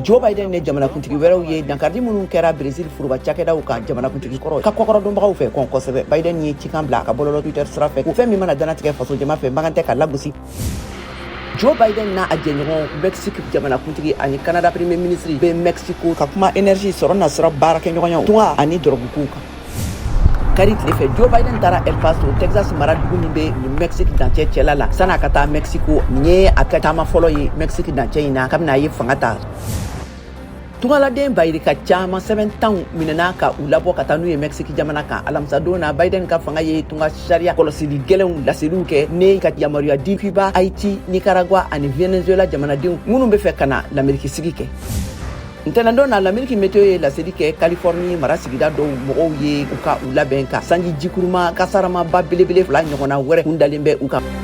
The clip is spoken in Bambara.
Joe Biden ne jamana kuntigi wɛrɛw ye dankari minnu kɛra Brésil furuba cakɛdaw kan jamana kuntigi kɔrɔ ka kɔkɔrɔdonbagaw fɛ kɔsɛbɛ. Biden ye cikan bila ka bɔlɔlɔ Twitter sira fɛ ko fɛn min mana danatigɛ faso jama fɛ bagan tɛ ka lagosi. Joe Biden n'a a jɛɲɔgɔn Mexique jamana kuntigi ani Canada premier ministre bɛ Mexico ka kuma énergie sɔrɔ nasira baara kɛ ɲɔgɔnyaw tunga ani dɔrɔgukow kan. Kari tile fɛ Joe Biden taara El Paso Texas maradugu min bɛ Mexique dancɛ cɛla la san'a ka taa Mexico nin ye a kɛ taama fɔlɔ ye Mexique dancɛ in na kabini a ye fanga ta. Tungaladen bayirika caman sɛbɛn tanw minɛna ka u labɔ ka taa n'u ye Mexique jamana kan alamisadon na Biden ka fanga ye tunga sariya kɔlɔsili gɛlɛnw laseliw kɛ ne ka yamaruya di Cuba, Haïti, Nicaragua ani Venezuela jamanadenw minnu bɛ fɛ ka na l'Amérique sigi kɛ. Ntɛnɛndon na l'Amérique météo ye laseli kɛ Californie mara sigida dɔw mɔgɔw ye u ka u labɛn ka sanji jikuruma kasaramaba belebele fila ɲɔgɔnna wɛrɛ kun dalen bɛ u kan.